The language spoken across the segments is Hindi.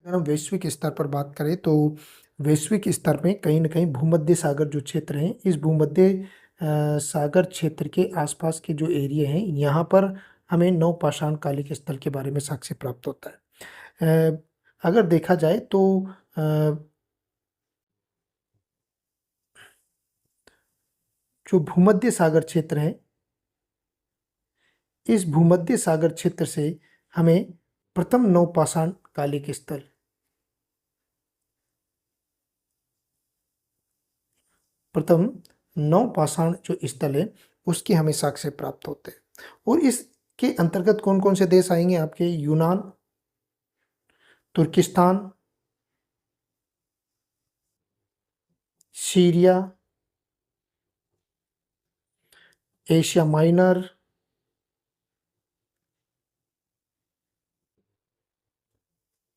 अगर हम वैश्विक स्तर पर बात करें तो वैश्विक स्तर में कहीं न कहीं भूमध्य सागर जो क्षेत्र है, इस भूमध्य सागर क्षेत्र के आसपास के जो एरिया हैं, यहाँ पर हमें नवपाषाण कालिक स्थल के बारे में साक्ष्य प्राप्त होता है। अगर देखा जाए तो जो भूमध्य सागर क्षेत्र है, इस भूमध्य सागर क्षेत्र से हमें प्रथम नवपाषाण कालिक स्थल प्रथम नवपाषाण जो स्थल है उसके हमें साक्ष्य प्राप्त होते हैं। और इसके अंतर्गत कौन कौन से देश आएंगे आपके? यूनान, तुर्किस्तान, सीरिया, एशिया माइनर,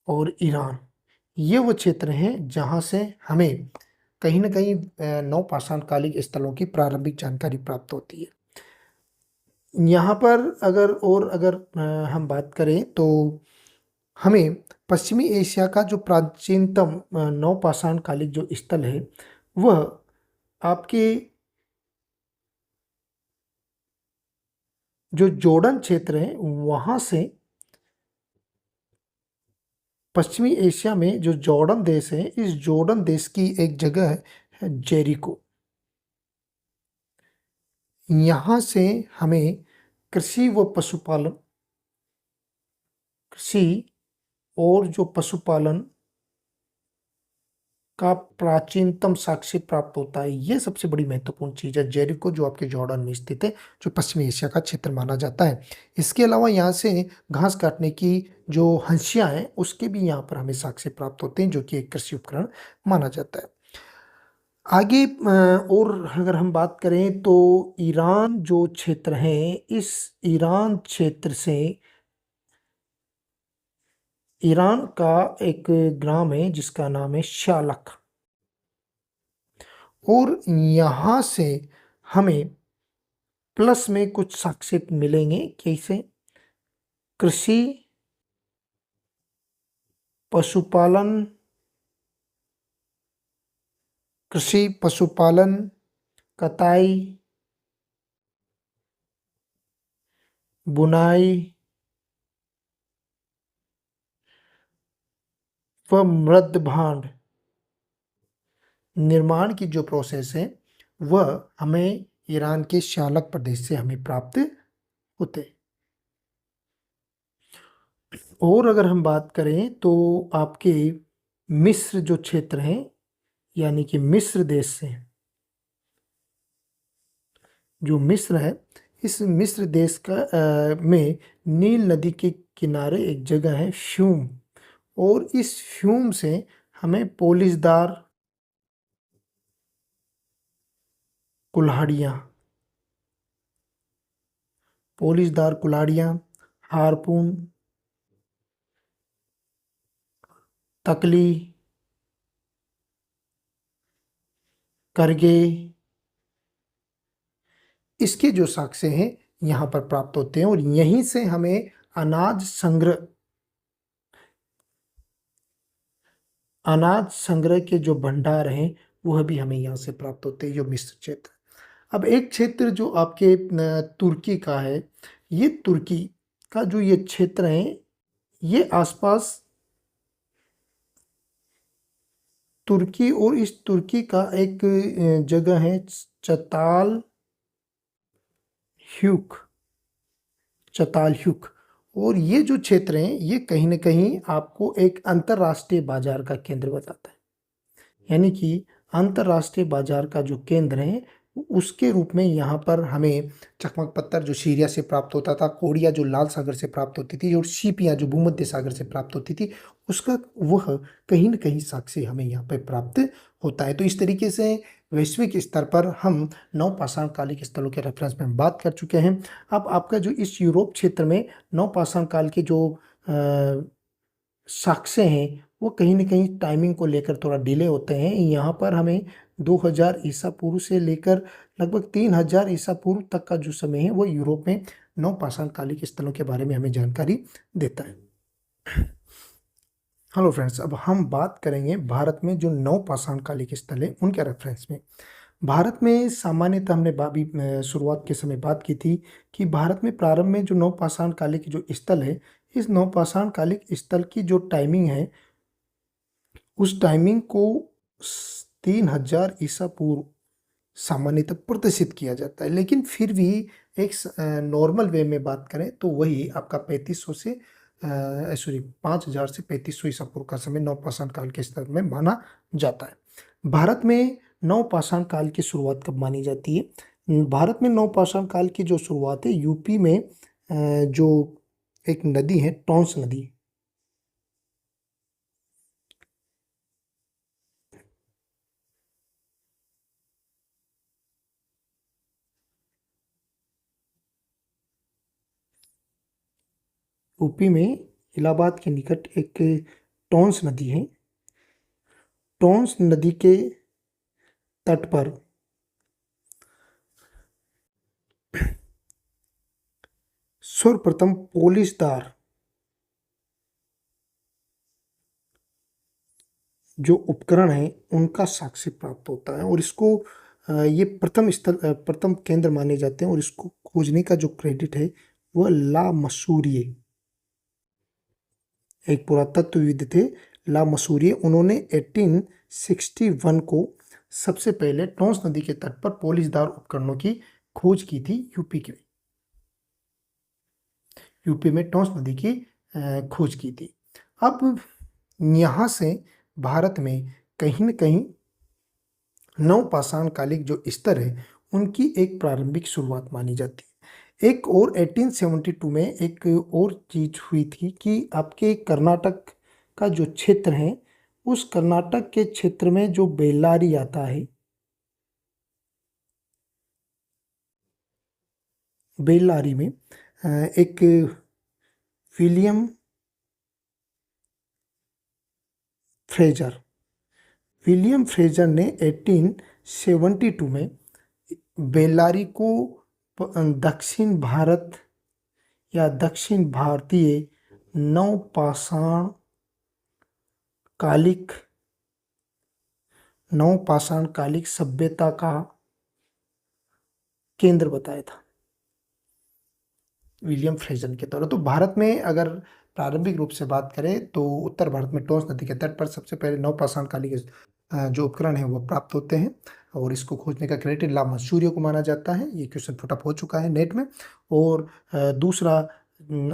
और ईरान। ये वो क्षेत्र हैं जहाँ से हमें कहीं न कहीं नवपाषाण कालिक स्थलों की प्रारंभिक जानकारी प्राप्त होती है। यहाँ पर अगर हम बात करें तो हमें पश्चिमी एशिया का जो प्राचीनतम नवपाषाण कालिक जो स्थल है, वह आपके जो जॉर्डन क्षेत्र है, वहाँ से पश्चिमी एशिया में जो जॉर्डन देश है, इस जॉर्डन देश की एक जगह है जेरिको। यहाँ से हमें कृषि व पशुपालन, कृषि और जो पशुपालन का प्राचीनतम साक्ष्य प्राप्त होता है। ये सबसे बड़ी महत्वपूर्ण चीज़ है। जेरिको जो आपके जॉर्डन में स्थित है, जो पश्चिमी एशिया का क्षेत्र माना जाता है। इसके अलावा यहाँ से घास काटने की जो हंसियाँ हैं, उसके भी यहाँ पर हमें साक्ष्य प्राप्त होते हैं, जो कि एक कृषि उपकरण माना जाता है। आगे और अगर हम बात करें तो ईरान जो क्षेत्र है, इस ईरान क्षेत्र से ईरान का एक ग्राम है जिसका नाम है शालक। और यहाँ से हमें प्लस में कुछ साक्ष्य मिलेंगे। कैसे? कृषि, पशुपालन, कताई, बुनाई व मृद भांड निर्माण की जो प्रोसेस है, वह हमें ईरान के शालक प्रदेश से हमें प्राप्त होते हैं। और अगर हम बात करें तो आपके मिस्र जो क्षेत्र हैं, यानी कि मिस्र देश से जो मिस्र है, इस मिस्र देश का में नील नदी के किनारे एक जगह है फ्यूम। और इस फ्यूम से हमें कुल्हाड़ियाँ पोलिशदार कुल्हाड़ियाँ, हारपून, तकली, करगे, इसके जो साक्ष्य हैं यहाँ पर प्राप्त होते हैं। और यहीं से हमें अनाज संग्रह के जो भंडार हैं, वह भी हमें यहाँ से प्राप्त होते हैं, जो मिस्र क्षेत्र। अब एक क्षेत्र जो आपके तुर्की का है, ये तुर्की का जो ये क्षेत्र है, ये आसपास तुर्की, और इस तुर्की का एक जगह है चताल ह्यूक। और ये जो क्षेत्र हैं, ये कहीं न कहीं आपको एक अंतर्राष्ट्रीय बाजार का केंद्र बताता है। यानी कि अंतर्राष्ट्रीय बाजार का जो केंद्र है, उसके रूप में यहाँ पर हमें चकमक पत्थर जो सीरिया से प्राप्त होता था, कोड़िया जो लाल सागर से प्राप्त होती थी, और सीपियाँ जो भूमध्य सागर से प्राप्त होती थी, उसका वह कहीं न कहीं साक्ष्य हमें यहाँ पे प्राप्त होता है। तो इस तरीके से वैश्विक स्तर पर हम नवपाषाण कालिक स्थलों के रेफरेंस में बात कर चुके हैं। अब आपका जो इस यूरोप क्षेत्र में नवपाषाण काल के जो साक्ष्य हैं, वो कहीं न कहीं टाइमिंग को लेकर थोड़ा डिले होते हैं। यहाँ पर हमें 2000 ईसा पूर्व से लेकर लगभग 3000 ईसा पूर्व तक का जो समय है, वो यूरोप में नवपाषाण कालिक स्थलों के बारे में हमें जानकारी देता है। हेलो फ्रेंड्स, अब हम बात करेंगे भारत में जो नवपाषाण कालिक स्थल है उनके रेफरेंस में। भारत में सामान्यतः हमने अभी शुरुआत के समय बात की थी कि भारत में प्रारंभ में जो नवपाषाण कालिक जो स्थल है, इस नवपाषाण कालिक स्थल की जो टाइमिंग है, उस टाइमिंग को 3000 ईसा पूर्व सामान्यतः प्रदर्शित किया जाता है। लेकिन फिर भी एक नॉर्मल वे में बात करें तो वही आपका 3500 से 5000 से 3500 ईसा पूर्व का समय नवपाषाण काल के स्तर में माना जाता है। भारत में नवपाषाण काल की शुरुआत कब मानी जाती है? भारत में नवपाषाण काल की जो शुरुआत है यूपी में जो एक नदी है, टॉन्स नदी, यूपी में इलाहाबाद के निकट एक टॉन्स नदी है। टॉन्स नदी के तट पर सर्वप्रथम पोलिसदार जो उपकरण है उनका साक्ष्य प्राप्त होता है, और इसको ये प्रथम केंद्र माने जाते हैं, और इसको खोजने का जो क्रेडिट है वह ला मसूरिये, एक पुरातत्वविद थे ला मसूरिये। उन्होंने 1861 को सबसे पहले टॉन्स नदी के तट पर पोलिसदार उपकरणों की खोज की थी। यूपी में टॉन्स नदी की खोज की थी। अब यहाँ से भारत में कहीं न कहीं नवपाषाण कालिक जो स्तर है उनकी एक प्रारंभिक शुरुआत मानी जाती है। एक और 1872 में एक और चीज हुई थी कि आपके कर्नाटक का जो क्षेत्र है, उस कर्नाटक के क्षेत्र में जो बेल्लारी आता है, बेल्लारी में एक विलियम फ्रेजर विलियम फ्रेजर ने 1872 में बेल्लारी को दक्षिण भारत या दक्षिण भारतीय नवपाषाण कालिक नवपाषाण कालिक सभ्यता का केंद्र बताया था विलियम फ्रेजर के द्वारा। तो भारत में अगर प्रारंभिक रूप से बात करें तो उत्तर भारत में टॉन्स नदी के तट पर सबसे पहले नवपाषाण कालिक जो उपकरण है वो प्राप्त होते हैं, और इसको खोजने का क्रेडिट ला मंसूरियो को माना जाता है। ये क्वेश्चन पुटअप हो चुका है नेट में। और दूसरा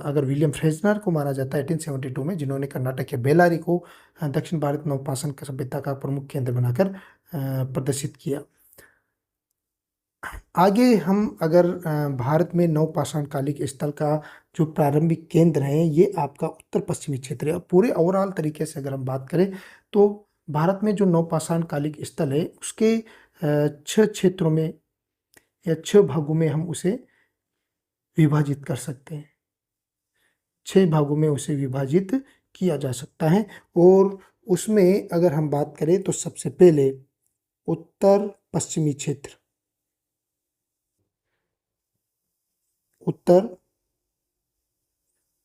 अगर विलियम फ्रेजनर को माना जाता है 1872 में, जिन्होंने कर्नाटक के बेल्लारी को दक्षिण भारत नवपाषाण सभ्यता का प्रमुख केंद्र बनाकर प्रदर्शित किया। आगे हम अगर भारत में नवपाषाण कालिक स्थल का जो प्रारंभिक केंद्र है ये आपका उत्तर पश्चिमी क्षेत्र है। पूरे ओवरऑल तरीके से अगर हम बात करें तो भारत में जो नवपाषाण कालिक स्थल है उसके 6 क्षेत्रों में या 6 भागों में हम उसे विभाजित कर सकते हैं। 6 भागों में उसे विभाजित किया जा सकता है, और उसमें अगर हम बात करें तो सबसे पहले उत्तर पश्चिमी क्षेत्र, उत्तर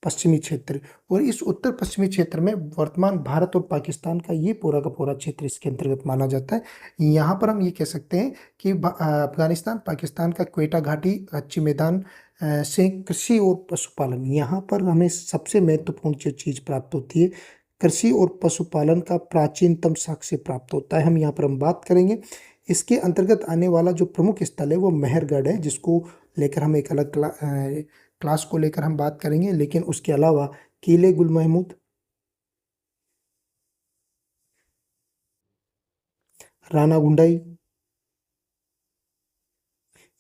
पश्चिमी क्षेत्र, और इस उत्तर पश्चिमी क्षेत्र में वर्तमान भारत और पाकिस्तान का ये पूरा का पूरा क्षेत्र इसके अंतर्गत माना जाता है। यहाँ पर हम ये कह सकते हैं कि अफगानिस्तान पाकिस्तान का क्वेटा घाटी, कच्ची मैदान से कृषि और पशुपालन, यहाँ पर हमें सबसे महत्वपूर्ण जो चीज़ प्राप्त होती है, कृषि और पशुपालन का प्राचीनतम साक्ष्य प्राप्त होता है। यहाँ पर हम बात करेंगे। इसके अंतर्गत आने वाला जो प्रमुख स्थल है वो मेहरगढ़ है, जिसको लेकर हम एक अलग क्लास को लेकर हम बात करेंगे। लेकिन उसके अलावा किले गुल महमूद, राणा गुंडाई,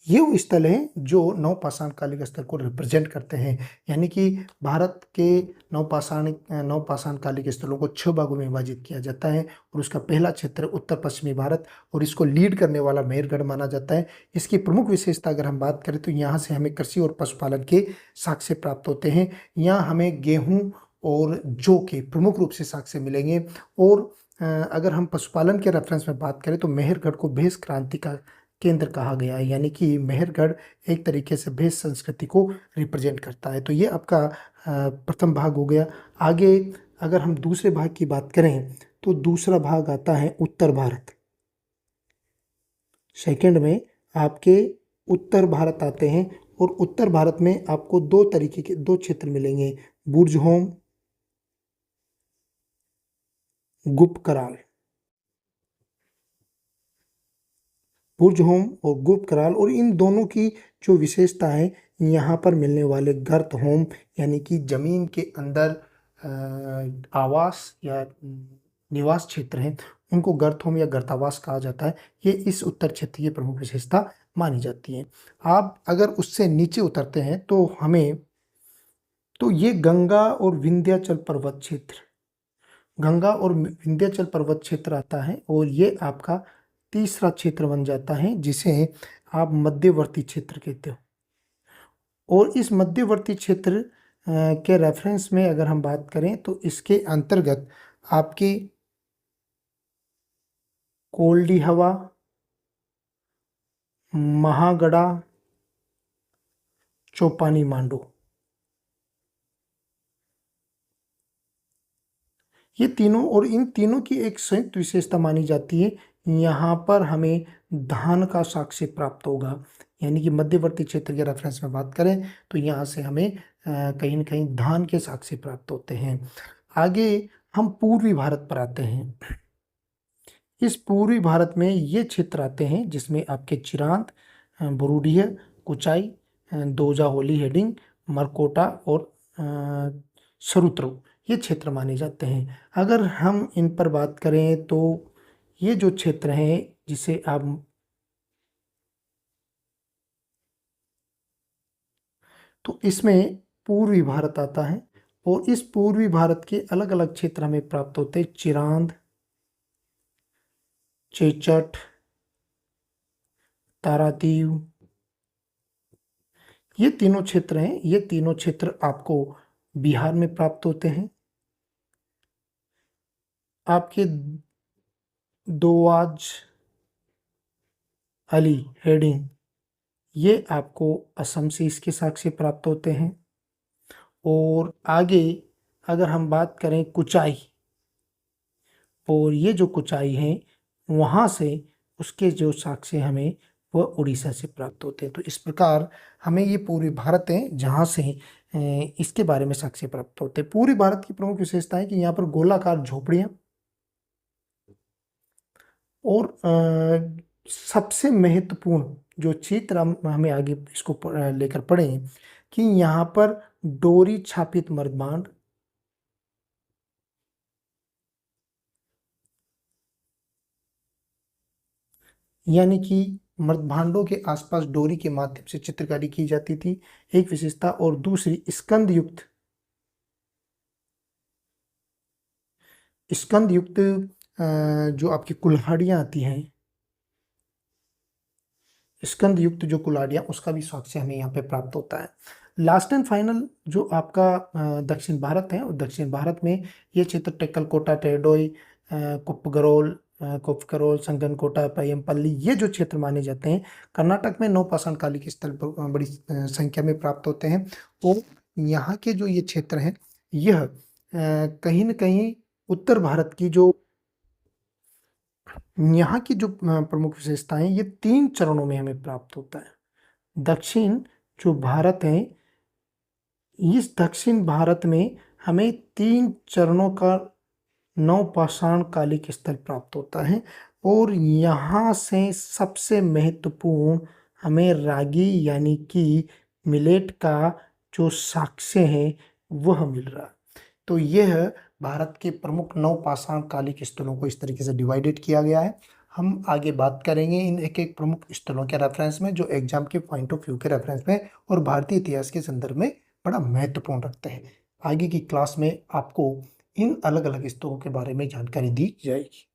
ये वो स्थल हैं जो नवपाषाण कालिक स्थल को रिप्रेजेंट करते हैं। यानी कि भारत के नवपाषाण कालिक स्थलों को 6 भागों में विभाजित किया जाता है, और उसका पहला क्षेत्र उत्तर पश्चिमी भारत, और इसको लीड करने वाला मेहरगढ़ माना जाता है। इसकी प्रमुख विशेषता अगर हम बात करें तो यहाँ से हमें कृषि और पशुपालन के साक्ष्य प्राप्त होते हैं। यहाँ हमें गेहूँ और जौ के प्रमुख रूप से साक्ष्य मिलेंगे। और अगर हम पशुपालन के रेफरेंस में बात करें तो मेहरगढ़ को भेष क्रांति का केंद्र कहा गया है। यानी कि मेहरगढ़ एक तरीके से भेष संस्कृति को रिप्रेजेंट करता है। तो ये आपका प्रथम भाग हो गया। आगे अगर हम दूसरे भाग की बात करें तो दूसरा भाग आता है उत्तर भारत। सेकंड में आपके उत्तर भारत आते हैं और उत्तर भारत में आपको दो तरीके के दो क्षेत्र मिलेंगे, बुर्ज-होम, गुप्त-कराल। बुर्ज-होम और गुप्त-कराल, और इन दोनों की जो विशेषता है, यहाँ पर मिलने वाले गर्त-होम यानी कि जमीन के अंदर आवास या निवास क्षेत्र हैं, उनको गर्त-होम या गर्तावास कहा जाता है। ये इस उत्तर क्षेत्र की प्रमुख विशेषता मानी जाती है। आप अगर उससे नीचे उतरते हैं तो ये गंगा और विंध्याचल पर्वत क्षेत्र, गंगा और विंध्याचल पर्वत क्षेत्र आता है और ये आपका तीसरा क्षेत्र बन जाता है, जिसे आप मध्यवर्ती क्षेत्र कहते हो। और इस मध्यवर्ती क्षेत्र के रेफरेंस में अगर हम बात करें तो इसके अंतर्गत आपके कोल्डी हवा, महागड़ा, चौपानी मांडू, ये तीनों, और इन तीनों की एक संयुक्त विशेषता मानी जाती है, यहाँ पर हमें धान का साक्ष्य प्राप्त होगा। यानी कि मध्यवर्ती क्षेत्र के रेफरेंस में बात करें तो यहाँ से हमें कहीं न कहीं धान के साक्ष्य प्राप्त होते हैं। आगे हम पूर्वी भारत पर आते हैं। इस पूर्वी भारत में ये क्षेत्र आते हैं जिसमें आपके चिरांद, बुरुडीह, कुचाई, दोजा होली हेडिंग, मरकोटा और सरुत्रो, ये क्षेत्र माने जाते हैं। अगर हम इन पर बात करें तो ये जो क्षेत्र हैं जिसे आप तो इसमें पूर्वी भारत आता है और इस पूर्वी भारत के अलग अलग क्षेत्र हमें प्राप्त होते हैं। चिरांद, चेचट, तारातीव, ये तीनों क्षेत्र हैं। ये तीनों क्षेत्र आपको बिहार में प्राप्त होते हैं। आपके दोआज, अली हेडिंग, ये आपको असम से इसके साक्ष्य प्राप्त होते हैं। और आगे अगर हम बात करें कुचाई, और ये जो कुचाई है वहाँ से उसके जो साक्ष्य हमें वह उड़ीसा से प्राप्त होते हैं। तो इस प्रकार हमें ये पूर्वी भारत है जहाँ से इसके बारे में साक्ष्य प्राप्त होते हैं। पूर्वी भारत की प्रमुख विशेषता है कि यहाँ पर गोलाकार झोपड़ियाँ, और सबसे महत्वपूर्ण जो चित्र हमें आगे इसको लेकर पढ़ें कि यहाँ पर डोरी छापित मृदभांड, यानी कि मृदभांडों के आसपास डोरी के माध्यम से चित्रकारी की जाती थी, एक विशेषता। और दूसरी स्कंद युक्त जो आपकी कुल्हाड़ियाँ आती हैं, स्कंद युक्त जो कुल्हाड़ियाँ, उसका भी साक्ष्य हमें यहाँ पे प्राप्त होता है। लास्ट एंड फाइनल जो आपका दक्षिण भारत है, और दक्षिण भारत में ये क्षेत्र टेक्कलकोटा, टेहडोई, कुप्पकरोल, संगनकोटा, पय्यमपल्ली, ये जो क्षेत्र माने जाते हैं कर्नाटक में नवपाषाण काल के स्थल बड़ी संख्या में प्राप्त होते हैं। और यहाँ के जो ये क्षेत्र हैं यह कहीं न कहीं उत्तर भारत की जो यहाँ की जो प्रमुख विशेषताएं, ये 3 चरणों में हमें प्राप्त होता है। दक्षिण जो भारत है, इस दक्षिण भारत में हमें 3 चरणों का नवपाषाण कालिक स्थल प्राप्त होता है। और यहाँ से सबसे महत्वपूर्ण हमें रागी यानी कि मिलेट का जो साक्ष्य है वह मिल रहा है। तो यह भारत के प्रमुख नवपाषाण कालिक स्थलों को इस तरीके से डिवाइडेड किया गया है। हम आगे बात करेंगे इन एक एक प्रमुख स्थलों के रेफरेंस में, जो एग्जाम के पॉइंट ऑफ व्यू के रेफरेंस में और भारतीय इतिहास के संदर्भ में बड़ा महत्वपूर्ण रखते हैं। आगे की क्लास में आपको इन अलग अलग स्थलों के बारे में जानकारी दी जाएगी।